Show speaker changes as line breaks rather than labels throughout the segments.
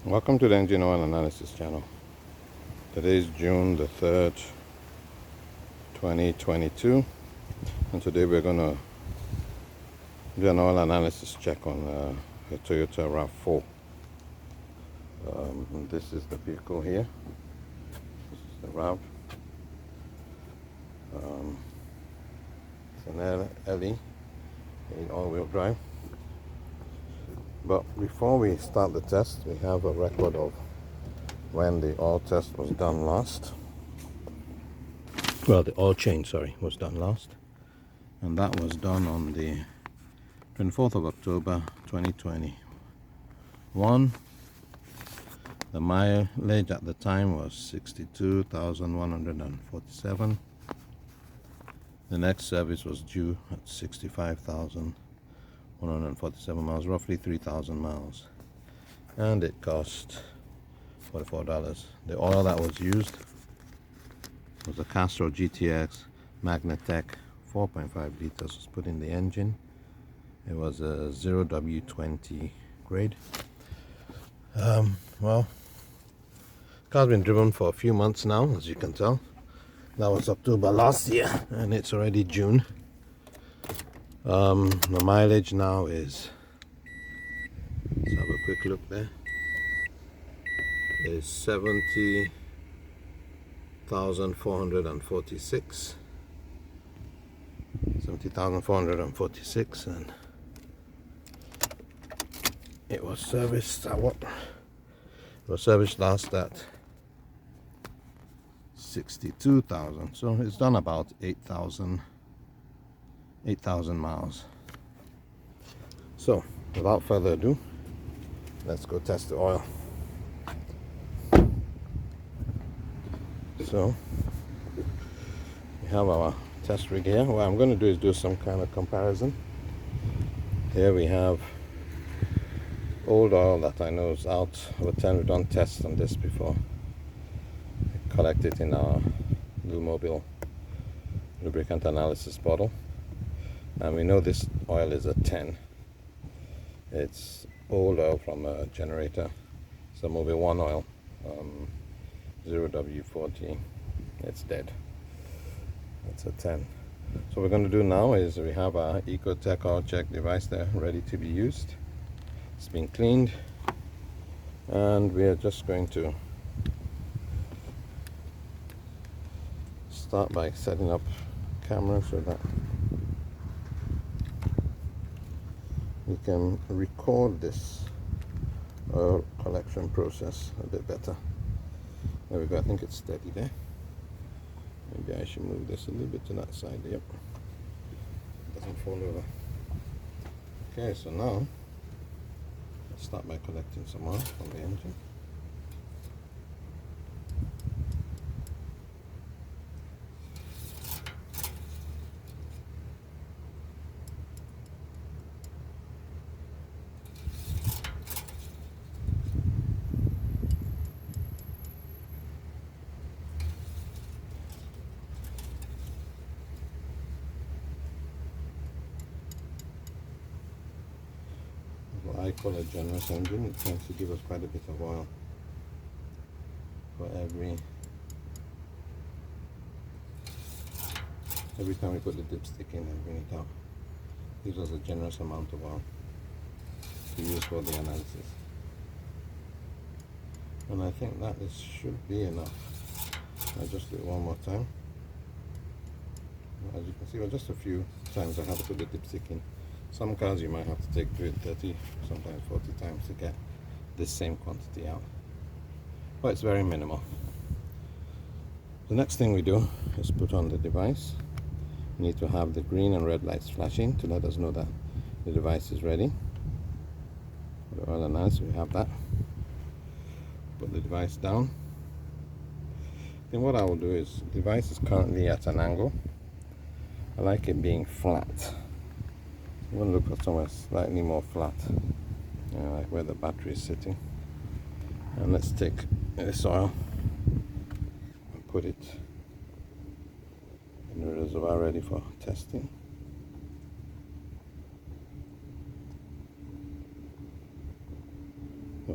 Welcome to the Engine Oil Analysis channel. Today is June the 3rd, 2022, and today we're going to do an oil analysis check on a Toyota RAV4. This is the vehicle here. This is the RAV. It's an LE, all-wheel drive. But before we start the test, we have a record of when the oil test was done last. Well, the oil change, was done last. And that was done on the 24th of October 2021. The mileage at the time was 62,147. The next service was due at 65,147 miles, roughly 3,000 miles, and it cost $44. The oil that was used was a Castrol GTX Magnatec 4.5 liters. Was put in the engine. It was a 0W20 grade. Well, the car's been driven for a few months now, as you can tell. That was October last year, and it's already June. The mileage now is, let's have a quick look there, is 70,446, and it was serviced at what? It was serviced last at 62,000, so it's done about 8,000 miles. So without further ado, let's go test the oil. So we have our test rig here. What I'm going to do is do some kind of comparison. Here we have old oil that I know is out of a 10. We've done tests on this before. We collect it in our Mobile lubricant analysis bottle, and we know this oil is a 10. It's old oil from a generator. It's a Mobile 1 oil, 0W40. It's dead. It's a 10. So what we're going to do now is we have our EchoTechOilCheck device there ready to be used. It's been cleaned, and we are just going to start by setting up camera so that we can record this collection process a bit better. There we go. I think it's steady there. Maybe I should move this a little bit to that side. Yep, it doesn't fall over. Okay, so now let's start by collecting some oil from the engine. What I call a generous engine. It tends to give us quite a bit of oil for every time we put the dipstick in and bring it out. Gives us a generous amount of oil to use for the analysis. And I think that this should be enough. I'll just do it one more time. As you can see, well, just a few times I had to put the dipstick in. Some cars you might have to take to it 30, sometimes 40 times to get this same quantity out. But it's very minimal. The next thing we do is put on the device. We need to have the green and red lights flashing to let us know that the device is ready. The oil analysis, we have that. Put the device down. Then what I will do is, the device is currently at an angle. I like it being flat. I'm going to look for somewhere slightly more flat, like where the battery is sitting. And let's take this oil and put it in the reservoir ready for testing.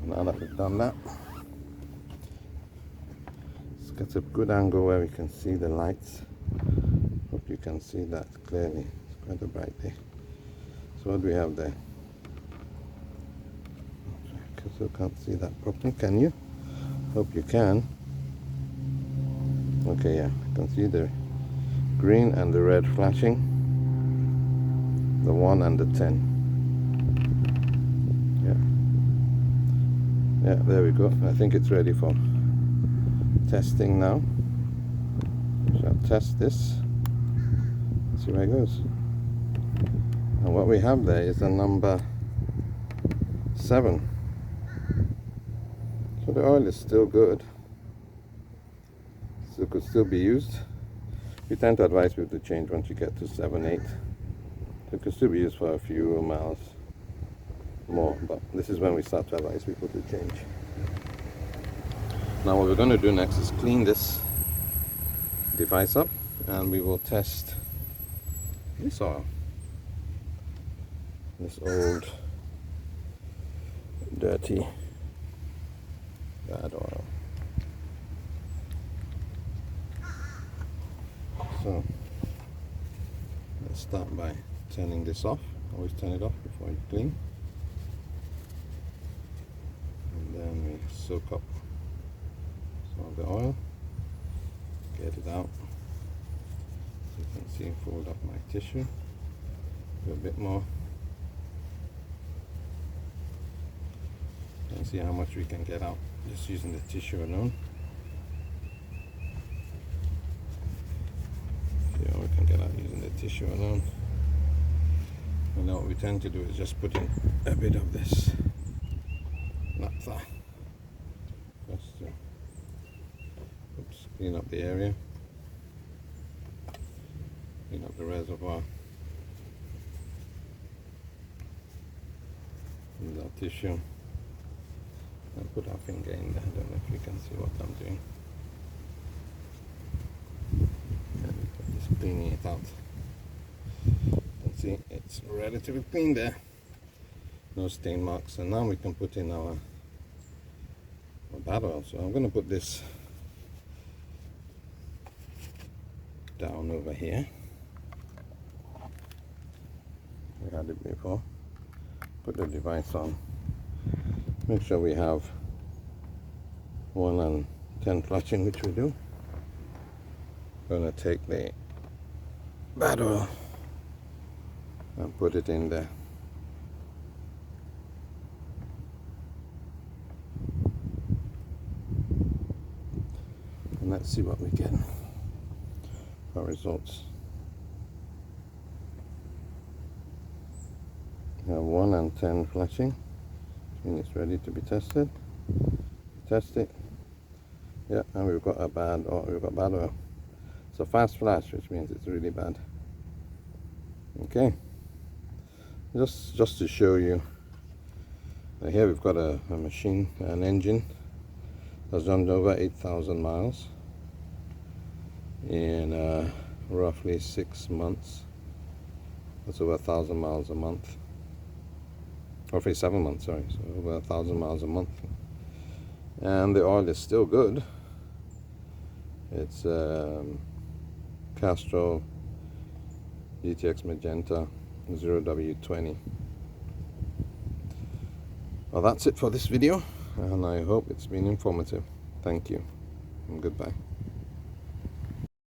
Now that we've done that, let's get a good angle where we can see the lights. Hope you can see that clearly. It's quite a bright day. So what do we have there? I still can't see that properly. Can you? Hope you can. Okay, yeah, I can see the green and the red flashing. The 1 and the 10. Yeah, there we go. I think it's ready for testing now. We shall test this. See where it goes. And what we have there is a number 7. So the oil is still good. So it could still be used. We tend to advise people to change once you get to 7, 8. So it could still be used for a few miles more, but this is when we start to advise people to change. Now what we're going to do next is clean this device up, and we will test this oil, this old dirty bad oil. So let's start by turning this off. Always turn it off before you clean. And then we soak up some of the oil, get it out. So you can see, fold up my tissue, do a bit more, and see how much we can get out just using the tissue alone. See how we can get out using the tissue alone. And now what we tend to do is just put in a bit of this naphtha just to clean up the area, clean up the reservoir. Use our tissue and put our finger in there. I don't know if you can see what I'm doing. And just cleaning it out. You can see it's relatively clean there. No stain marks. And now we can put in our bad oil. So I'm going to put this down over here. We had it before. Put the device on. Make sure we have 1 and 10 flushing, which we do. Going to take the bad oil and put it in there. And let's see what we get for results. We have 1 and 10 flashing. And it's ready to be tested. Test it. Yeah, and we've got bad oil. It's a fast flash, which means it's really bad. Okay. Just to show you. Here we've got a machine, an engine that's done over 8,000 miles in roughly 6 months. That's over 1,000 miles a month. Roughly 7 months, sorry, so over 1,000 miles a month. And the oil is still good. It's Castrol GTX Magnatec 0W20. Well, that's it for this video, and I hope it's been informative. Thank you, and goodbye.